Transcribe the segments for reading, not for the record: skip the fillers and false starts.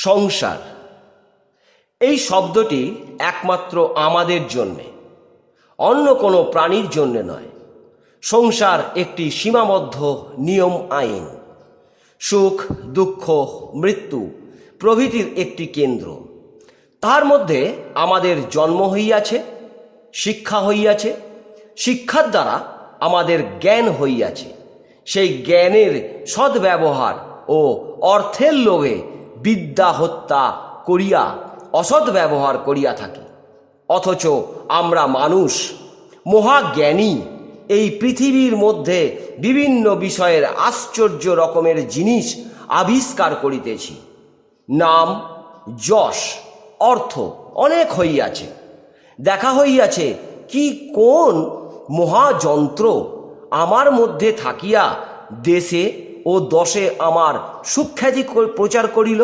সংসার এই শব্দটি একমাত্র আমাদের জন্যে, অন্য কোনো প্রাণীর জন্যে নয়। সংসার একটি সীমাবদ্ধ নিয়ম আইন, সুখ দুঃখ মৃত্যু প্রভৃতির একটি কেন্দ্র। তার মধ্যে আমাদের জন্ম হইয়াছে, শিক্ষা হইয়াছে, শিক্ষার দ্বারা আমাদের জ্ঞান হইয়াছে। সেই জ্ঞানের সদ্ব্যবহার ও অর্থের লোভে বিদ্যা হত্যা করিয়া অসৎ ব্যবহার করিয়া থাকি। অথচ আমরা মানুষ মহাজ্ঞানী, এই পৃথিবীর মধ্যে বিভিন্ন বিষয়ের আশ্চর্য রকমের জিনিস আবিষ্কার করিতেছি। নাম যশ অর্থ অনেক হইয়াছে, দেখা হইয়াছে কি কোন মহাযন্ত্র আমার মধ্যে থাকিয়া দেশে ও দশে আমার সুখ্যাতি প্রচার করিল,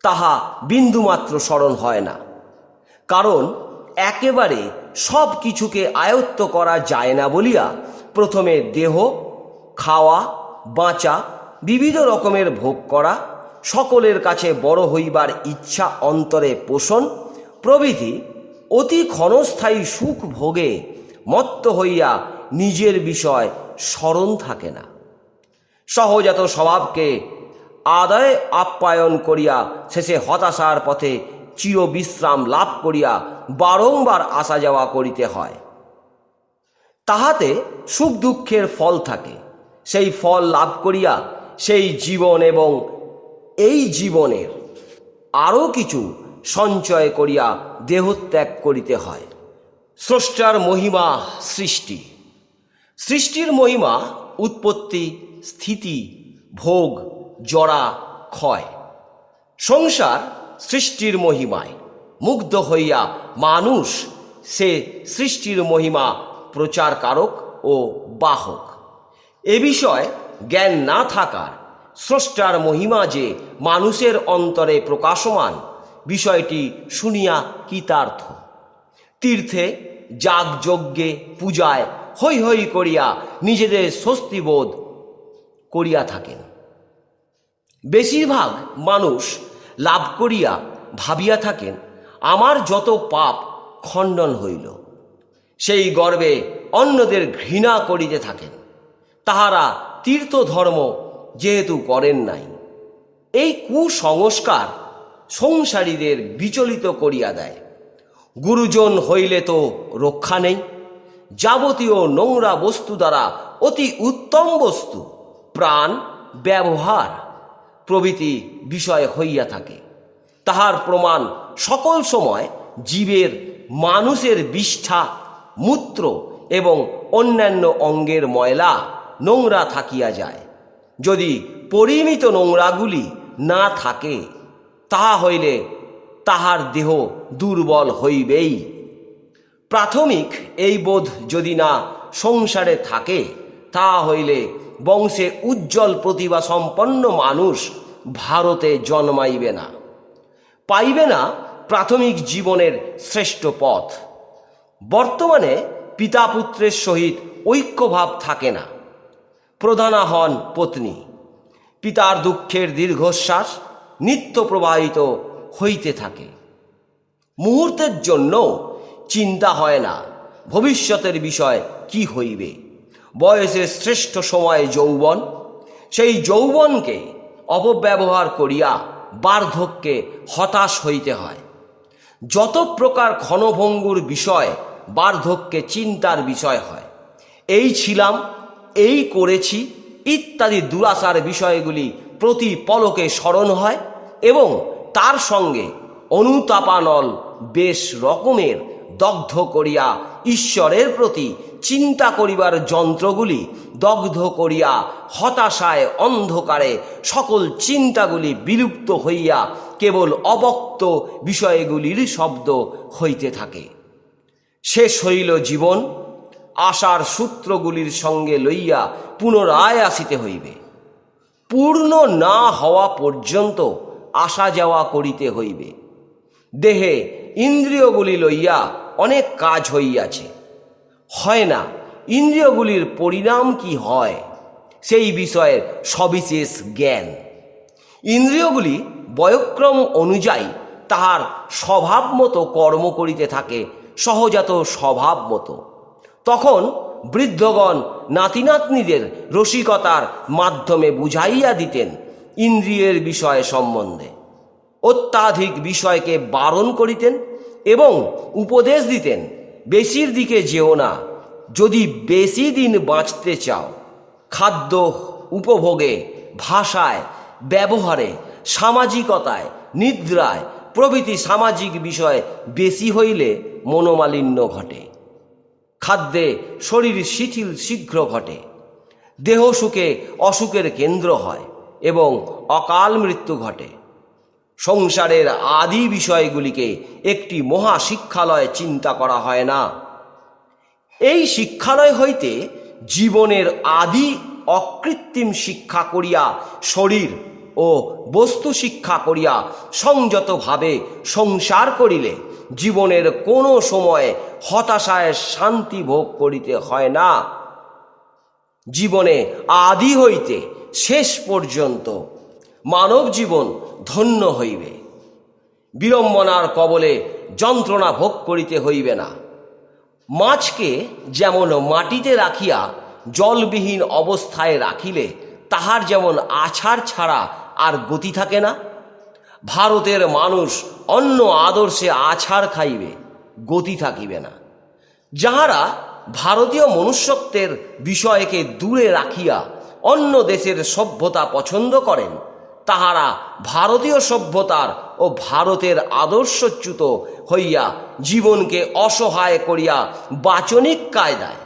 তাহা বিন্দুমাত্র স্মরণ হয় না। কারণ একেবারে সব কিছুকে আয়ত্ত করা যায় না বলিয়া প্রথমে দেহ, খাওয়া, বাঁচা, বিবিধ রকমের ভোগ করা, সকলের কাছে বড় হইবার ইচ্ছা অন্তরে পোষণ প্রভৃতি অতি ক্ষণস্থায়ী সুখ ভোগে মত্ত হইয়া নিজের বিষয় স্মরণ থাকে না। সহজাত স্বভাবকে আদায় আপ্যায়ন করিয়া শেষে হতাশার পথে চিরবিশ্রাম লাভ করিয়া বারংবার আসা যাওয়া করিতে হয়। তাহাতে সুখ দুঃখের ফল থাকে। সেই ফল লাভ করিয়া সেই জীবন এবং এই জীবনের আরও কিছু সঞ্চয় করিয়া দেহত্যাগ করিতে হয়। স্রষ্টার মহিমা সৃষ্টি, সৃষ্টির মহিমা উৎপত্তি, স্থিতি, ভোগ, জরা, ক্ষয়। সংসার সৃষ্টির মহিমায় মুগ্ধ হইয়া মানুষ সে সৃষ্টির মহিমা প্রচারকারক ও বাহক। এ বিষয়ে জ্ঞান না থাকার স্রষ্টার মহিমা যে মানুষের অন্তরে প্রকাশমান বিষয়টি শুনিয়া কৃতার্থ। তীর্থে যাগযজ্ঞে পূজায় হৈ হৈ করিয়া নিজেদের স্বস্তিবোধ করিয়া থাকেন। বেশিরভাগ মানুষ লাভ করিয়া ভাবিয়া থাকেন আমার যত পাপ খণ্ডন হইল। সেই গর্বে অন্যদের ঘৃণা করিতে থাকেন। তাহারা তীর্থধর্ম যেহেতু করেন নাই, এই কুসংস্কার সংসারীদের বিচলিত করিয়া দেয়। গুরুজন হইলে তো রক্ষা নেই। যাবতীয় নোংরা বস্তু দ্বারা অতি উত্তম বস্তু প্রাণ, ব্যবহার প্রভৃতি বিষয় হইয়া থাকে। তাহার প্রমাণ সকল সময় জীবের মানুষের বিষ্ঠা, মূত্র এবং অন্যান্য অঙ্গের ময়লা নোংরা থাকিয়া যায়। যদি পরিমিত নোংরাগুলি না থাকে, তাহা হইলে তাহার দেহ দুর্বল হইবেই। প্রাথমিক এই বোধ যদি না সংসারে থাকে, তাহা হইলে বংশে উজ্জ্বল প্রতিভা সম্পন্ন মানুষ ভারতে জন্মাইবে না, পাইবে না প্রাথমিক জীবনের শ্রেষ্ঠ পথ। বর্তমানে পিতা পুত্রের সহিত ঐক্যভাব থাকে না। প্রধানা হন পত্নী। পিতার দুঃখের দীর্ঘশ্বাস নিত্য প্রবাহিত হইতে থাকে। মুহূর্তের জন্য চিন্তা হয় না ভবিষ্যতের বিষয় কি হইবে। বয়সের শ্রেষ্ঠ সময় যৌবন, সেই যৌবনকে অপব্যবহার করিয়া বার্ধক্যে হতাশ হইতে হয়। যত প্রকার ক্ষণভঙ্গুর বিষয় বার্ধক্যে চিন্তার বিষয় হয়। এই ছিলাম, এই করেছি ইত্যাদি দুরাশার বিষয়গুলি প্রতি পলকে স্মরণ হয় এবং তার সঙ্গে অনুতাপানল বেশ রকমের দগ্ধ করিয়া ঈশ্বরের প্রতি চিন্তা করিবার যন্ত্রগুলি দগ্ধ করিয়া হতাশায় অন্ধকারে সকল চিন্তাগুলি বিলুপ্ত হইয়া কেবল অবক্ত বিষয়গুলির শব্দ হইতে থাকে। শেষ হইল জীবন, আশার সূত্রগুলির সঙ্গে লইয়া পুনরায় আসিতে হইবে। পূর্ণ না হওয়া পর্যন্ত আসা যাওয়া করিতে হইবে। দেহে ইন্দ্রিয়গুলি লইয়া অনেক কাজ হইয়াছে, হয় না। ইন্দ্রিয়গুলির পরিণাম কি হয় সেই বিষয়ের সবিশেষ জ্ঞান। ইন্দ্রিয়গুলি বয়ক্রম অনুযায়ী তাহার স্বভাব মতো কর্ম করিতে থাকে, সহজাত স্বভাব মতো। তখন বৃদ্ধগণ নাতি নাতনিদের রসিকতার মাধ্যমে বুঝাইয়া দিতেন ইন্দ্রিয়ের বিষয় সম্বন্ধে, অত্যাধিক বিষয়কে বারণ করিতেন এবং উপদেশ দিতেন, বেশির দিকে যেও না, যদি বেশি দিন বাঁচতে চাও। খাদ্য উপভোগে, ভাষায়, ব্যবহারে, সামাজিকতায়, নিদ্রায় প্রভৃতি সামাজিক বিষয় বেশি হইলে মনোমালিন্য ঘটে। খাদ্যে শরীর শিথিল শীঘ্র ঘটে, দেহ সুখে অসুখের কেন্দ্র হয় এবং অকাল মৃত্যু ঘটে। সংসারের আদি বিষয়গুলিকে একটি মহা শিক্ষালয় চিন্তা করা হয় না। এই শিক্ষালয় হইতে জীবনের আদি অকৃত্রিম শিক্ষা করিয়া, শরীর ও বস্তু শিক্ষা করিয়া সংযতভাবে সংসার করিলে জীবনের কোনো সময়ে হতাশায় শান্তি ভোগ করিতে হয় না। জীবনে আদি হইতে শেষ পর্যন্ত মানব জীবন ধন্য হইবে। বিড়ম্বনার কবলে যন্ত্রণা ভোগ করিতে হইবে না। মাছকে যেমন মাটিতে রাখিয়া জলবিহীন অবস্থায় রাখিলে তাহার যেমন আছাড় ছাড়া আর গতি থাকে না, ভারতের মানুষ অন্য আদর্শে আছাড় খাইবে, গতি থাকিবে না। যাহারা ভারতীয় মনুষ্যত্বের বিষয়কে দূরে রাখিয়া অন্য দেশের সভ্যতা পছন্দ করেন, তাহারা ভারতীয় সভ্যতার ও ভারতের আদর্শচ্যুত হইয়া জীবনকে অসহায় করিয়া বাচনিক কায়দায়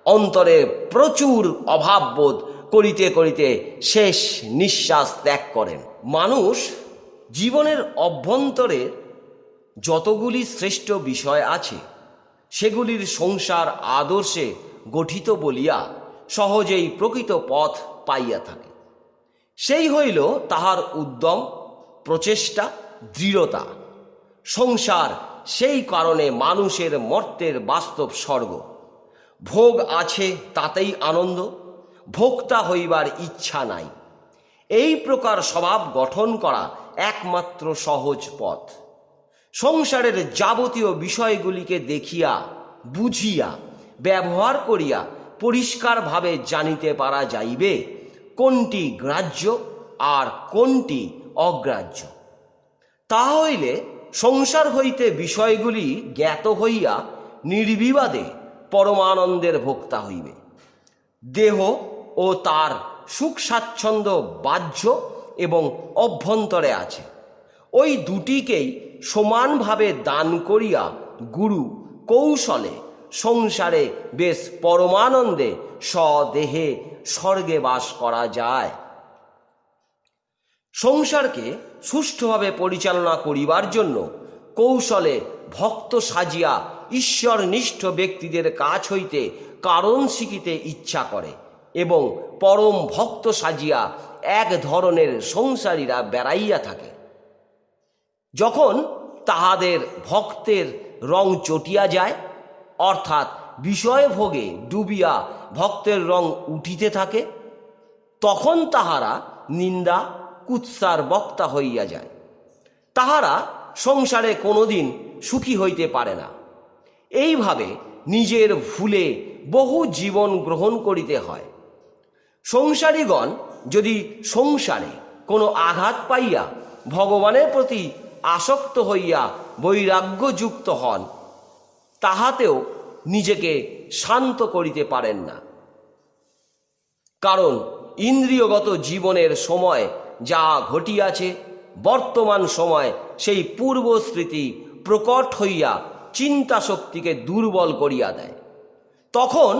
অন্তরে প্রচুর অভাববোধ করিতে করিতে শেষ নিঃশ্বাস ত্যাগ করেন। মানুষ জীবনের অভ্যন্তরে যতগুলি শ্রেষ্ঠ বিষয় আছে সেগুলির সংসার আদর্শে গঠিত বলিয়া সহজেই প্রকৃত পথ পাইয়া থাকে। সেই হইল তাহার উদ্যম, প্রচেষ্টা, দৃঢ়তা। সংসার সেই কারণে মানুষের মর্ত্যের বাস্তব স্বর্গ। ভোগ আছে তাতেই আনন্দ, ভোক্তা হইবার ইচ্ছা নাই। এই প্রকার স্বভাব গঠন করা একমাত্র সহজ পথ। সংসারের যাবতীয় বিষয়গুলিকে দেখিয়া, বুঝিয়া, ব্যবহার করিয়া পরিষ্কারভাবে জানিতে পারা যাইবে কোনটি গ্রাহ্য আর কোনটি অগ্রাহ্য। তা হইলে সংসার হইতে বিষয়গুলি জ্ঞাত হইয়া নির্বিবাদে পরমানন্দের ভোক্তা হইবে। দেহ ও তার সুখ স্বাচ্ছন্দ্য বাহ্য এবং অভ্যন্তরে আছে। ওই দুটিকেই সমানভাবে দান করিয়া গুরু কৌশলে সংসারে বেশ পরমানন্দে স্বদেহে স্বর্গে বাস করা যায়। সংসারকে সুষ্ঠুভাবে পরিচালনা করিবার জন্য কৌশলে ভক্ত সাজিয়া ঈশ্বরনিষ্ঠ ব্যক্তিদের কাছ হইতে কারণ শিখিতে ইচ্ছা করে এবং পরম ভক্ত সাজিয়া এক ধরনের সংসারীরা বেড়াইয়া থাকে। যখন তাহাদের ভক্তের রং চটিয়া যায়, অর্থাৎ বিষয় ভোগে ডুবিয়া ভক্তের রং উঠিতে থাকে, তখন তাহারা নিন্দা কুৎসার বক্তা হইয়া যায়। তাহারা সংসারে কোনোদিন সুখী হইতে পারে না। এইভাবে নিজের ভুলে বহু জীবন গ্রহণ করিতে হয়। সংসারীগণ যদি সংসারে কোনো আঘাত পাইয়া ভগবানের প্রতি আসক্ত হইয়া বৈরাগ্যযুক্ত হন, তাহাতেও নিজেকে শান্ত করিতে পারেন না। কারণ ইন্দ্রিয়গত জীবনের সময় যা ঘটিয়াছে, বর্তমান সময় সেই পূর্ব স্মৃতি প্রকট হইয়া চিন্তা শক্তিকে দুর্বল করিয়া দেয়। তখন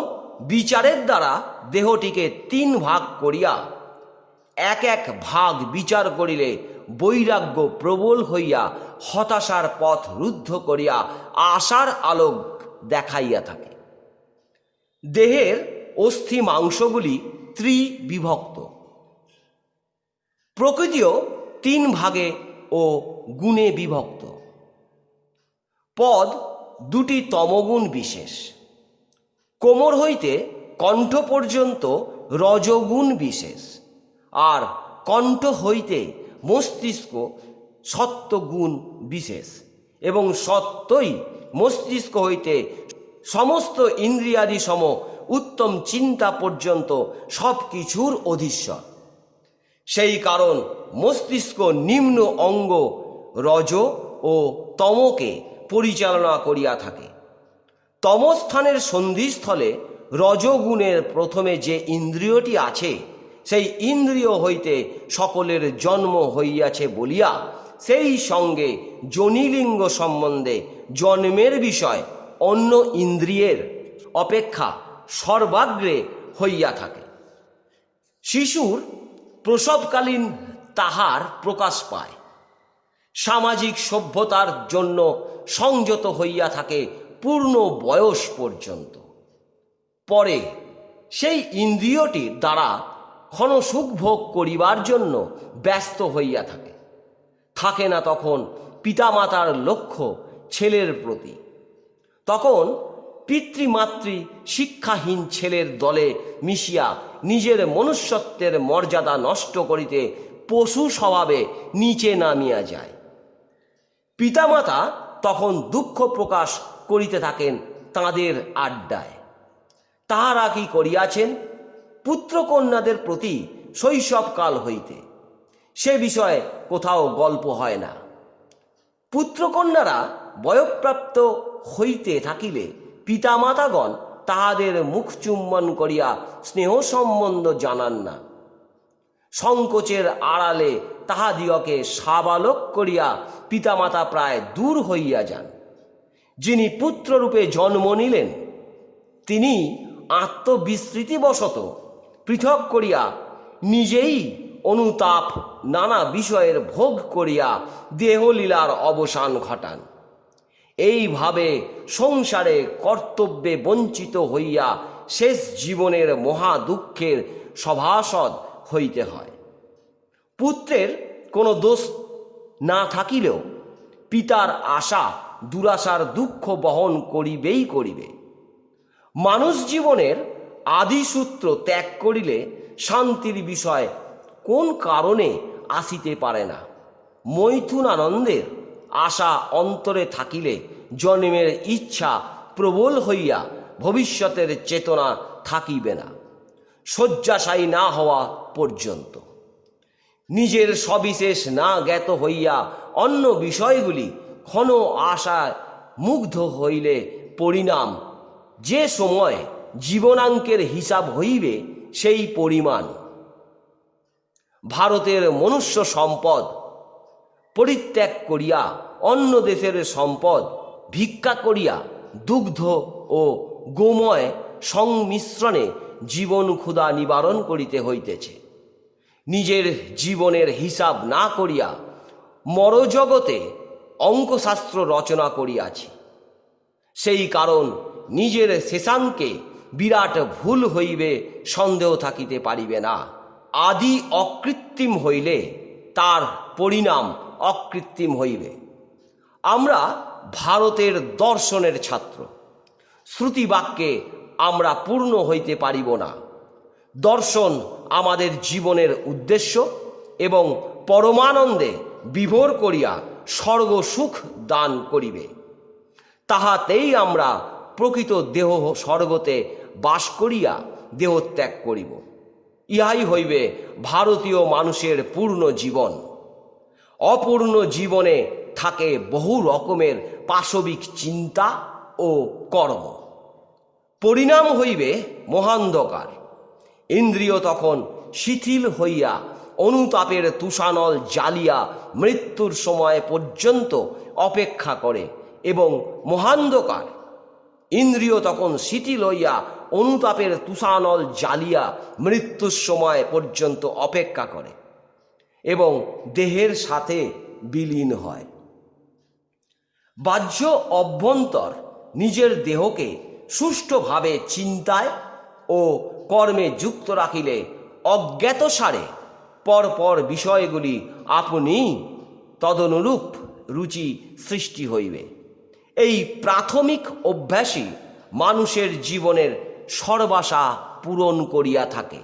বিচারের দ্বারা দেহটিকে 3 ভাগ করিয়া এক এক ভাগ বিচার করিলে বৈরাগ্য প্রবল হইয়া হতাশার পথ রুদ্ধ করিয়া আশার আলোক দেখাইয়া থাকে। দেহের অস্থি মাংসগুলি ত্রিবিভক্ত। প্রকৃতিও 3 ভাগে ও গুণে বিভক্ত। পদ 2টি তমগুণ বিশেষ, কোমর হইতে কণ্ঠ পর্যন্ত রজগুণ বিশেষ, আর কণ্ঠ হইতে মস্তিষ্ক সত্ত্বগুণ বিশেষ, এবং সত্যই মস্তিষ্ক হইতে সমস্ত ইন্দ্রিয়াদি সম উত্তম চিন্তা পর্যন্ত সব কিছুর অধীশ্বর। সেই কারণ মস্তিষ্ক নিম্ন অঙ্গ রজ ও তমকে পরিচালনা করিয়া থাকে। তমস্থানের সন্ধিস্থলে রজগুণের প্রথমে যে ইন্দ্রিয়টি আছে, সেই ইন্দ্রিয় হইতে সকলের জন্ম হইয়াছে বলিয়া সেই সঙ্গে যোনিলিঙ্গ সম্বন্ধে জন্মের বিষয় অন্য ইন্দ্রিয়ের অপেক্ষা সর্বাগ্রে হইয়া থাকে। শিশুর প্রসবকালীন তাহার প্রকাশ পায়, সামাজিক সভ্যতার জন্য সংযত হইয়া থাকে পূর্ণ বয়স পর্যন্ত। পরে সেই ইন্দ্রিয়টির দ্বারা ক্ষণসুখ ভোগ করিবার জন্য ব্যস্ত হইয়া থাকে না তখন পিতামাতার লক্ষ্য ছেলের প্রতি। তখন পিতৃমাতৃ শিক্ষাহীন ছেলের দলে মিশিয়া নিজের মনুষ্যত্বের মর্যাদা নষ্ট করিতে পশু স্বভাবে নিচে নামিয়া যায়। পিতামাতা তখন দুঃখ প্রকাশ করিতে থাকেন তাঁদের আড্ডায়। তাহারা কি করিয়াছেন পুত্রকন্যাদের প্রতি শৈশবকাল হইতে, সে বিষয়ে কোথাও গল্প হয় না। পুত্রকন্যারা বয়ঃপ্রাপ্ত হইতে থাকিলে পিতামাতাগণ তাহাদের মুখ চুম্বন করিয়া স্নেহ সম্বন্ধ জানান না। সংকোচের আড়ালে তাহাদিগকে সাবালক করিয়া পিতামাতা প্রায় দূর হইয়া যান। যিনি পুত্ররূপে জন্ম নিলেন, তিনি আত্মবিস্মৃতিবশত পৃথক করিয়া নিজেই অনুতাপ নানা বিষয়ের ভোগ করিয়া দেহলীলার অবসান ঘটান। এইভাবে সংসারে কর্তব্যে বঞ্চিত হইয়া শেষ জীবনের মহা দুঃখের সভাসদ হইতে হয়। পুত্রের কোনো দোষ না থাকিলেও পিতার আশা দুরাশার দুঃখ বহন করিবেই করিবে। মানুষ জীবনের আদিসূত্র ত্যাগ করিলে শান্তির বিষয় কোন কারণে আসিতে পারে না। মৈথুন আনন্দের আশা অন্তরে থাকিলে জন্মের ইচ্ছা প্রবল হইয়া ভবিষ্যতের চেতনা থাকিবে না, শয্যাশায়ী না হওয়া পর্যন্ত। নিজের সবিশেষ না জ্ঞাত হইয়া অন্য বিষয়গুলি ক্ষণ আশায় মুগ্ধ হইলে পরিণাম যে সময় জীবনাঙ্কের হিসাব হইবে সেই পরিমাণ। ভারতের মনুষ্য সম্পদ পরিত্যাগ করিয়া অন্য দেশের সম্পদ ভিক্ষা করিয়া দুগ্ধ ও গোময় সংমিশ্রণে জীবন ক্ষুধা নিবারণ করিতে হইতেছে। নিজের জীবনের হিসাব না করিয়া মরজগতে অঙ্কশাস্ত্র রচনা করিয়াছি। সেই কারণ নিজের শেষাঙ্কে বিরাট ভুল হইবে সন্দেহ থাকিতে পারিবে না। আদি অকৃত্রিম হইলে তার পরিণাম অকৃত্রিম হইবে। আমরা ভারতের দর্শনের ছাত্র, শ্রুতিবাক্যে আমরা পূর্ণ হইতে পারিব না। দর্শন আমাদের জীবনের উদ্দেশ্য এবং পরমানন্দে বিভোর করিয়া স্বর্গ সুখ দান করিবে। তাহাতেই আমরা প্রকৃত দেহ স্বর্গতে বাস করিয়া দেহত্যাগ করিব। ইহাই হইবে ভারতীয় মানুষের পূর্ণ জীবন। অপূর্ণ জীবনে থাকে বহু রকমের পাশবিক চিন্তা ও কর্ম। পরিণাম হইবে মহান্ধকার। ইন্দ্রিয় তখন শিথিল হইয়া অনুতাপের তুষানল জ্বালিয়া মৃত্যুর সময় পর্যন্ত অপেক্ষা করে, এবং মহান্ধকার ইন্দ্রিয় তখন শিথিল হইয়া অনুতাপের তুষানল জ্বালিয়া মৃত্যুর সময় পর্যন্ত অপেক্ষা করে এবং দেহের সাথে বিলীন হয়। বাহ্য অভ্যন্তর নিজের দেহকে সুষ্ঠুভাবে চিন্তায় ও কর্মে যুক্ত রাখিলে অজ্ঞাতসারে পরপর বিষয়গুলি আপনি তদনুরূপ রুচি সৃষ্টি হইবে। এই প্রাথমিক অভ্যাসই মানুষের জীবনের সর্বাশা পূরণ করিয়া থাকে।